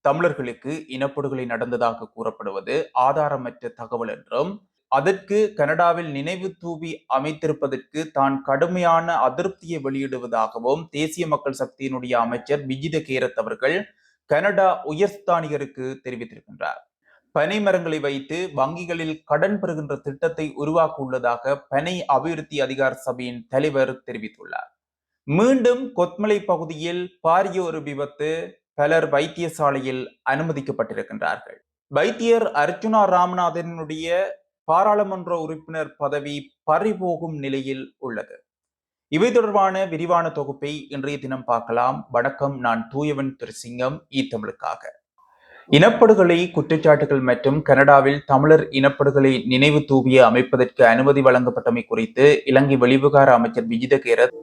தமிழர்களுக்கு இனப்படுகொலை நடந்ததாக கூறப்படுவது ஆதாரமற்ற தகவல் என்றும், அதற்கு கனடாவில் நினைவு தூவி அமைத்திருப்பதற்கு தான் கடுமையான அதிருப்தியை வெளியிடுவதாகவும் தேசிய மக்கள் சக்தியினுடைய அமைச்சர் விஜித கேரத் அவர்கள் கனடா உயர்ஸ்தானிகருக்கு தெரிவித்திருக்கின்றார். பனை மரங்களை வைத்து வங்கிகளில் கடன் பெறுகின்ற திட்டத்தை உருவாக்க உள்ளதாக பனை அபிவிருத்தி அதிகார சபையின் தலைவர் தெரிவித்துள்ளார். மீண்டும் கொத்மலை பகுதியில் பாரிய ஒரு விபத்து, பலர் வைத்தியசாலையில் அனுமதிக்கப்பட்டிருக்கின்றார்கள். வைத்தியர் அர்ச்சுனா ராமநாதனுடைய பாராளுமன்ற உறுப்பினர் பதவி பறிபோகும் நிலையில் உள்ளது. இவை தொடர்பான விரிவான தொகுப்பை இன்றைய தினம் பார்க்கலாம். வணக்கம், நான் தூயவன் திருசிங்கம், தமிழுக்காக. இனப்படுகொலை குற்றச்சாட்டுகள் மற்றும் கனடாவில் தமிழர் இனப்படுகொலை நினைவு தூவியை அமைப்பதற்கு அனுமதி வழங்கப்பட்டமை குறித்து இலங்கை வெளிவிவகார அமைச்சர் விஜித கேரத்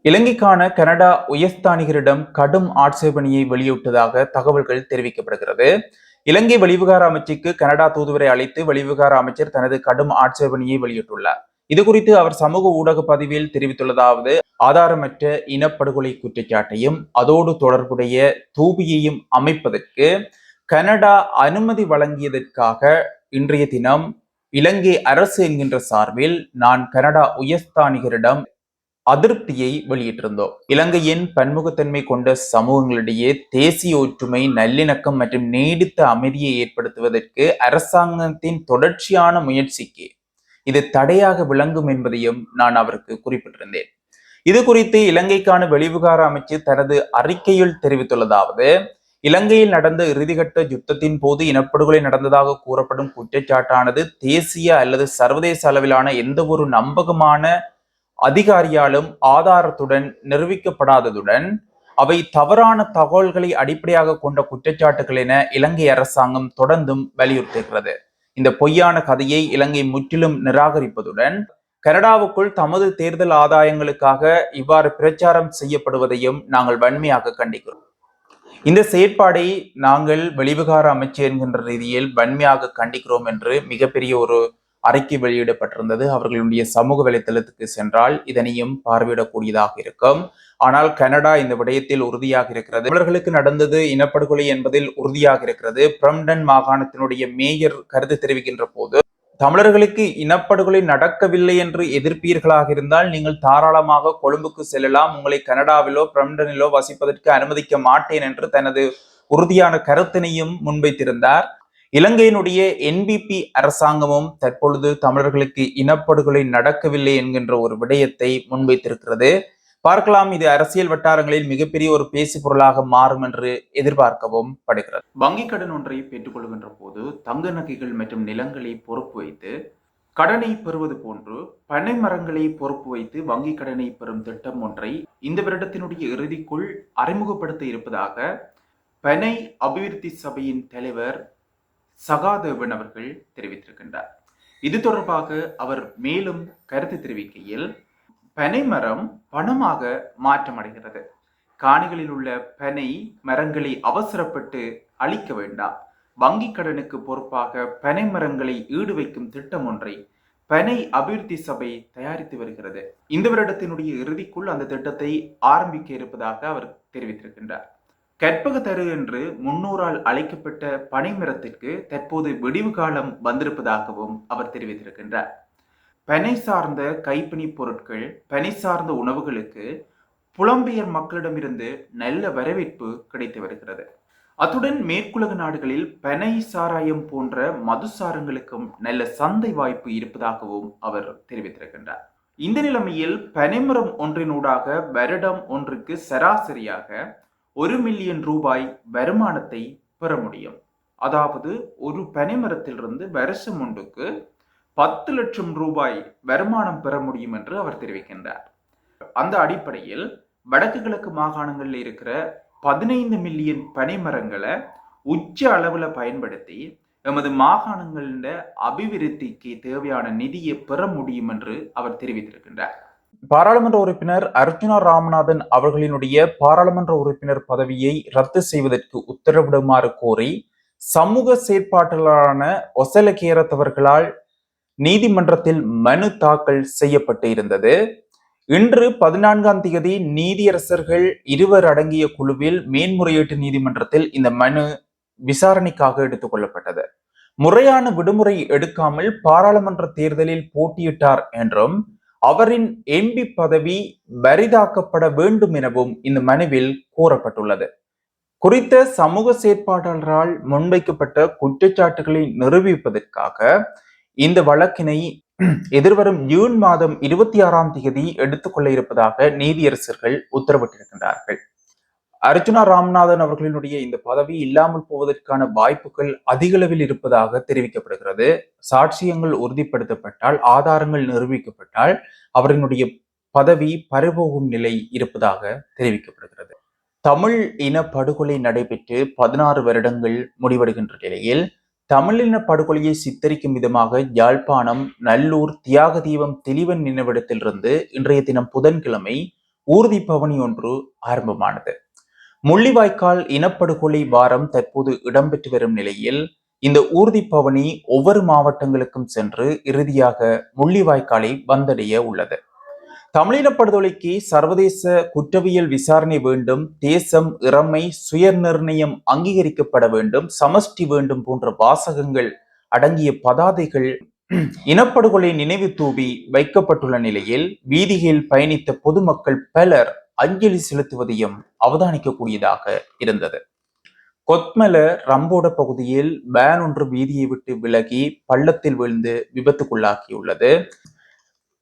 இலங்கைக்கான கனடா உயர்ஸ்தானிகரிடம் கடும் ஆட்சேபனையை வெளியிட்டதாக தகவல்கள் தெரிவிக்கப்படுகிறது. இலங்கை வெளிவிவகார அமைச்சுக்கு கனடா தூதுவரை அழைத்து வெளிவிவகார அமைச்சர் தனது கடும் ஆட்சேபனையை வெளியிட்டுள்ளார். இது குறித்து அவர் சமூக ஊடக பதிவில் தெரிவித்துள்ளதாவது, ஆதாரமற்ற இனப்படுகொலை குற்றச்சாட்டையும் அதோடு தொடர்புடைய தூபியையும் அமைப்பதற்கு கனடா அனுமதி வழங்கியதற்காக இன்றைய தினம் இலங்கை அரசு என்கின்ற சார்பில் நான் கனடா உயர்ஸ்தானிகரிடம் அதிருப்தியை வெளியிட்டிருந்தோம். இலங்கையின் பன்முகத்தன்மை கொண்ட சமூகங்களிடையே தேசிய ஒற்றுமை, நல்லிணக்கம் மற்றும் நீடித்த அமைதியை ஏற்படுத்துவதற்கு அரசாங்கத்தின் தொடர்ச்சியான முயற்சிக்கு இது தடையாக விளங்கும் என்பதையும் நான் அவருக்கு குறிப்பிட்டிருந்தேன். இது குறித்து இலங்கைக்கான வெளிவிவகார அமைச்சு தனது அறிக்கையில் தெரிவித்துள்ளதாவது, இலங்கையில் நடந்த இறுதிக்கட்ட யுத்தத்தின் போது இனப்படுகொலை நடந்ததாக கூறப்படும் குற்றச்சாட்டானது தேசிய அல்லது சர்வதேச அளவிலான எந்த ஒரு நம்பகமான அதிகாரியாலும் ஆதாரத்துடன் நிரூபிக்கப்படாததுடன் அவை தவறான தகவல்களை அடிப்படையாக கொண்ட குற்றச்சாட்டுகள் என இலங்கை அரசாங்கம் தொடர்ந்தும் வலியுறுத்துகிறது. இந்த பொய்யான கதையை இலங்கை முற்றிலும் நிராகரிப்பதுடன் கனடாவுக்குள் தமது தேர்தல் ஆதாயங்களுக்காக இவ்வாறு பிரச்சாரம் செய்யப்படுவதையும் நாங்கள் வன்மையாக கண்டிக்கிறோம். இந்த செயற்பாடை நாங்கள் வெளிவிவகார அமைச்சு என்கின்ற ரீதியில் வன்மையாக கண்டிக்கிறோம் என்று மிகப்பெரிய ஒரு அறிக்கை வெளியிடப்பட்டிருந்தது. அவர்களுடைய சமூக வலைத்தளத்துக்கு சென்றால் இதனையும் பார்வையிடக்கூடியதாக இருக்கும். ஆனால் கனடா இந்த விடயத்தில் உறுதியாக இருக்கிறது. தமிழர்களுக்கு நடந்தது இனப்படுகொலை என்பதில் உறுதியாக இருக்கிறது. பிரம்டன் மாகாணத்தினுடைய மேயர் கருத்து தெரிவிக்கின்ற போது, தமிழர்களுக்கு இனப்படுகொலை நடக்கவில்லை என்று எதிர்ப்பீர்களாக இருந்தால் நீங்கள் தாராளமாக கொழும்புக்கு செல்லலாம், உங்களை கனடாவிலோ பிரம்டனிலோ வசிப்பதற்கு அனுமதிக்க மாட்டேன் என்று தனது உறுதியான கருத்தினையும் முன்வைத்திருந்தார். இலங்கையினுடைய என்பிபி அரசாங்கமும் தற்பொழுது தமிழர்களுக்கு இனப்படுகொலை நடக்கவில்லை என்கின்ற ஒரு விடயத்தை முன்வைத்திருக்கிறது. பார்க்கலாம், இது அரசியல் வட்டாரங்களில் மிகப்பெரிய ஒரு பேசு பொருளாக மாறும் என்று எதிர்பார்க்கவும் படுகிறது. வங்கிக் கடன் ஒன்றை பெற்றுக்கொள்கின்ற போது தங்க நகைகள் மற்றும் நிலங்களை பொறுப்பு வைத்து கடனை பெறுவது போன்று பனை மரங்களை பொறுப்பு வைத்து வங்கிக் கடனை பெறும் திட்டம் ஒன்றை இந்த வருடத்தினுடைய இறுதிக்குள் அறிமுகப்படுத்த இருப்பதாக பனை அபிவிருத்தி சபையின் தலைவர் சகாதேவன் அவர்கள் தெரிவித்திருக்கின்றார். இது தொடர்பாக அவர் மேலும் கருத்து தெரிவிக்கையில், பனை மரம் பணமாக மாற்றமடைகிறது. காணிகளில் உள்ள பனை மரங்களை அவசரப்பட்டு அழிக்க வேண்டாம். வங்கி கடனுக்கு பொறுப்பாக பனை மரங்களை ஈடு வைக்கும் திட்டம் ஒன்றை பனை அபிவிருத்தி சபை தயாரித்து வருகிறது. இந்த வருடத்தினுடைய இறுதிக்குள் அந்த திட்டத்தை ஆரம்பிக்க இருப்பதாக அவர் தெரிவித்திருக்கின்றார். கற்பக தரு என்று முன்னோரால் அழைக்கப்பட்ட பனைமரத்திற்கு தற்போது விடிவு காலம் வந்திருப்பதாகவும் அவர் தெரிவித்திருக்கின்றார். பனை சார்ந்த கைப்பிணி பொருட்கள், பனை சார்ந்த உணவுகளுக்கு புலம்பெயர் மக்களிடமிருந்து நல்ல வரவேற்பு கிடைத்து வருகிறது. அத்துடன் மேற்குலக நாடுகளில் பனை சாராயம் போன்ற மதுசாரங்களுக்கும் நல்ல சந்தை வாய்ப்பு இருப்பதாகவும் அவர் தெரிவித்திருக்கின்றார். இந்த நிலைமையில் பனைமரம் ஒன்றினூடாக வருடம் ஒன்றுக்கு சராசரியாக 1 மில்லியன் ரூபாய் வருமானத்தை பெற முடியும். அதாவது ஒரு பனைமரத்திலிருந்து வருஷம் ஒன்றுக்கு 10 லட்சம் ரூபாய் வருமானம் பெற முடியும் என்று அவர் தெரிவிக்கின்றார். அந்த அடிப்படையில் வடக்கு கிழக்கு மாகாணங்களில் இருக்கிற 15 மில்லியன் பனைமரங்களை உச்ச அளவுல பயன்படுத்தி எமது மாகாணங்களின் அபிவிருத்திக்கு தேவையான நிதியை பெற முடியும் என்று அவர் தெரிவித்திருக்கின்றார். பாராளுமன்ற உறுப்பினர் அர்ச்சுனா ராமநாதன் அவர்களினுடைய பாராளுமன்ற உறுப்பினர் பதவியை ரத்து செய்வதற்கு உத்தரவிடுமாறு கோரி சமூக செயற்பாட்டாளரான ஒசல கேரத் அவர்களால் நீதிமன்றத்தில் மனு தாக்கல் செய்யப்பட்டு இருந்தது. இன்று 14ஆம் தேதி நீதியரசர்கள் 2 அடங்கிய குழுவில் மேன்முறையீட்டு நீதிமன்றத்தில் இந்த மனு விசாரணைக்காக எடுத்துக் கொள்ளப்பட்டது. முறையான விடுமுறை எடுக்காமல் பாராளுமன்ற தேர்தலில் போட்டியிட்டார் என்றும் அவரின் எம்பி பதவி பரிதாக்கப்பட வேண்டும் எனவும் இந்த மனுவில் கூறப்பட்டுள்ளது. குறித்த சமூக செயற்பாட்டாளரால் முன்வைக்கப்பட்ட குற்றச்சாட்டுகளை நிரூபிப்பதற்காக இந்த வழக்கினை எதிர்வரும் ஜூன் மாதம் 26ஆம் தேதி எடுத்துக்கொள்ள இருப்பதாக நீதியரசர்கள் உத்தரவிட்டிருக்கின்றார்கள். அர்ஜுனா ராமநாதன் அவர்களினுடைய இந்த பதவி இல்லாமல் போவதற்கான வாய்ப்புகள் அதிகளவில் இருப்பதாக தெரிவிக்கப்படுகிறது. சாட்சியங்கள் உறுதிப்படுத்தப்பட்டால், ஆதாரங்கள் நிரூபிக்கப்பட்டால் அவரினுடைய பதவி பறிபோகும் நிலை இருப்பதாக தெரிவிக்கப்படுகிறது. தமிழ் இன படுகொலை நடைபெற்று 16 வருடங்கள் முடிவடைகின்ற நிலையில் தமிழின படுகொலையை சித்தரிக்கும் விதமாக யாழ்ப்பாணம் நல்லூர் தியாக தீபம் தெளிவன் நினைவிடத்திலிருந்து இன்றைய தினம் புதன்கிழமை ஊர்தி பவனி ஒன்று ஆரம்பமானது. முள்ளிவாய்க்கால் இனப்படுகொலை வாரம் தற்போது இடம்பெற்று வரும் நிலையில் இந்த ஊர்தி பவனி ஒவ்வொரு மாவட்டங்களுக்கும் சென்று இறுதியாக முள்ளிவாய்க்காலை வந்தடைய உள்ளது. தமிழின படுகொலைக்கு சர்வதேச குற்றவியல் விசாரணை வேண்டும், தேசம், இறமை, சுய நிர்ணயம் அங்கீகரிக்கப்பட வேண்டும், சமஷ்டி வேண்டும் போன்ற வாசகங்கள் அடங்கிய பதாதைகள் இனப்படுகொலை நினைவு தூவி வைக்கப்பட்டுள்ள நிலையில் வீதியில் பயணித்த பொதுமக்கள் பலர் அஞ்சலி செலுத்துவதையும் அவதானிக்கக்கூடியதாக இருந்தது. கொத்மல ரம்போட பகுதியில் வேன் ஒன்று வீதியை விட்டு விலகி பள்ளத்தில் விழுந்து விபத்துக்குள்ளாக்கியுள்ளது.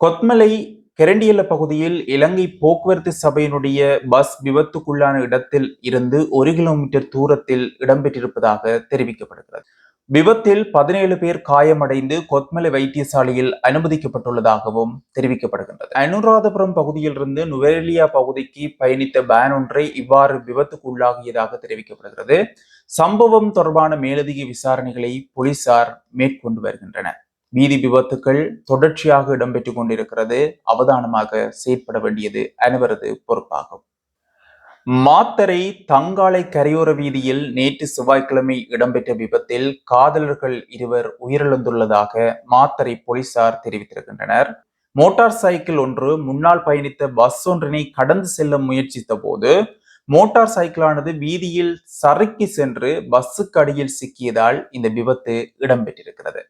கொத்மலை கெரண்டியல்ல பகுதியில் இலங்கை போக்குவரத்து சபையினுடைய பஸ் விபத்துக்குள்ளான இடத்தில் இருந்து 1 கிலோமீட்டர் தூரத்தில் இடம்பெற்றிருப்பதாக தெரிவிக்கப்படுகிறது. விபத்தில் 17 பேர் காயமடைந்து கொத்மலை வைத்தியசாலையில் அனுமதிக்கப்பட்டுள்ளதாகவும் தெரிவிக்கப்படுகின்றது. அனுராதபுரம் பகுதியில் இருந்து நுவரெலியா பகுதிக்கு பயணித்த வேன் ஒன்றை இவ்வாறு விபத்துக்குள்ளாகியதாக தெரிவிக்கப்படுகிறது. சம்பவம் தொடர்பான மேலதிக விசாரணைகளை போலீசார் மேற்கொண்டு வருகின்றனர். வீதி விபத்துக்கள் தொடர்ச்சியாக இடம்பெற்றுக் கொண்டிருக்கிறது. அவதானமாக செயற்பட வேண்டியது அனைவரது பொறுப்பாகும். மாத்தறை தங்காலை கரையோர வீதியில் நேற்று செவ்வாய்க்கிழமை இடம்பெற்ற விபத்தில் காதலர்கள் 2 உயிரிழந்துள்ளதாக மாத்தறை போலீசார் தெரிவித்திருக்கின்றனர். மோட்டார் சைக்கிள் ஒன்று முன்னால் பயணித்த பஸ் ஒன்றினை கடந்து செல்ல முயற்சித்த போது மோட்டார் சைக்கிளானது வீதியில் சறுக்கி சென்று பஸ்ஸுக்கு அடியில் சிக்கியதால் இந்த விபத்து இடம்பெற்றிருக்கிறது.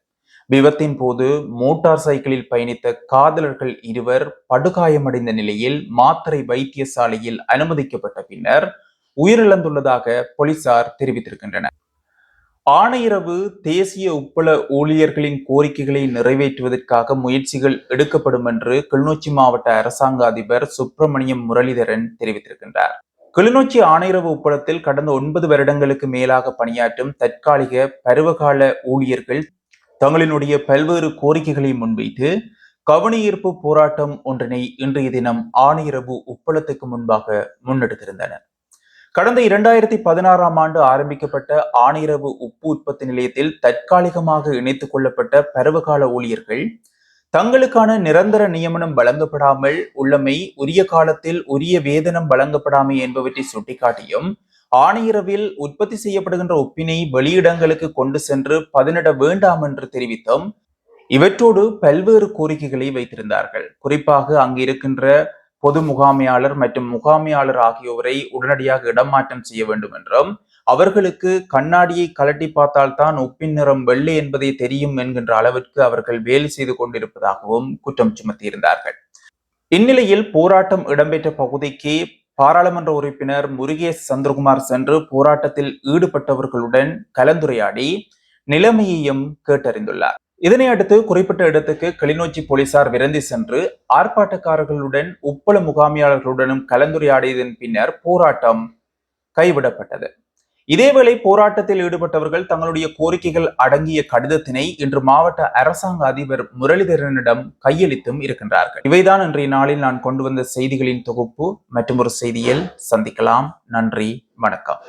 விபத்தின் போது மோட்டார் சைக்கிளில் பயணித்த காதலர்கள் 2 படுகாயமடைந்த நிலையில் மாத்தறை வைத்தியசாலையில் அனுமதிக்கப்பட்ட பின்னர் உயிரிழந்துள்ளதாக போலீசார் தெரிவித்திருக்கின்றனர். ஆணையரவு தேசிய உப்பள ஊழியர்களின் கோரிக்கைகளை நிறைவேற்றுவதற்காக முயற்சிகள் எடுக்கப்படும் என்று கிளிநொச்சி மாவட்ட அரசாங்க அதிபர் சுப்பிரமணியம் முரளிதரன் தெரிவித்திருக்கின்றார். கிளிநொச்சி ஆணையரவு உப்பளத்தில் கடந்த 9 வருடங்களுக்கு மேலாக பணியாற்றும் தற்காலிக பருவகால ஊழியர்கள் தங்களினுடைய பல்வேறு கோரிக்கைகளை முன்வைத்து கவனஈர்ப்பு போராட்டம் ஒன்றினை இன்றைய தினம் ஆணையரவு உப்பளத்துக்கு முன்பாக முன்னெடுத்திருந்தனர். கடந்த 2016ஆம் ஆண்டு ஆரம்பிக்கப்பட்ட ஆணையரவு உப்பு உற்பத்தி நிலையத்தில் தற்காலிகமாக இணைத்துக் கொள்ளப்பட்ட பருவகால ஊழியர்கள் தங்களுக்கான நிரந்தர நியமனம் வழங்கப்படாமல் உள்ளமை, உரிய காலத்தில் உரிய வேதனம் வழங்கப்படாமை என்பவற்றை சுட்டிக்காட்டியும் ஆணையரவில் உற்பத்தி செய்யப்படுகின்ற உப்பினை வெளியிடங்களுக்கு கொண்டு சென்று பதனிட வேண்டாம் என்று தெரிவித்தும் இவற்றோடு பல்வேறு கோரிக்கைகளை வைத்திருந்தார்கள். குறிப்பாக அங்கு இருக்கின்ற பொது முகாமையாளர் மற்றும் முகாமையாளர் ஆகியோரை உடனடியாக இடமாற்றம் செய்ய வேண்டும் என்றும், அவர்களுக்கு கண்ணாடியை கலட்டி பார்த்தால்தான் உப்பின் நிறம் வெள்ளை என்பதை தெரியும் என்கின்ற அளவிற்கு அவர்கள் வேலை செய்து கொண்டிருப்பதாகவும் குற்றம் சுமத்தியிருந்தார்கள். இந்நிலையில் போராட்டம் இடம்பெற்ற பகுதிக்கு பாராளுமன்ற உறுப்பினர் முருகேஷ் சந்திரகுமார் சென்று போராட்டத்தில் ஈடுபட்டவர்களுடன் கலந்துரையாடி நிலைமையையும் கேட்டறிந்துள்ளார். இதனை அடுத்து குறிப்பிட்ட இடத்துக்கு கிளிநொச்சி போலீசார் விரைந்து சென்று ஆர்ப்பாட்டக்காரர்களுடன் உப்பள முகாமையாளர்களுடனும் கலந்துரையாடியதன் பின்னர் போராட்டம் கைவிடப்பட்டது. இதேவேளை போராட்டத்தில் ஈடுபட்டவர்கள் தங்களுடைய கோரிக்கைகள் அடங்கிய கடிதத்தினை இன்று மாவட்ட அரசாங்க அதிபர் முரளிதரனிடம் கையளித்தும் இருக்கின்றார்கள். இவைதான் இன்றைய நாளில் நான் கொண்டு வந்த செய்திகளின் தொகுப்பு. மற்றும் ஒரு செய்தியில் சந்திக்கலாம். நன்றி, வணக்கம்.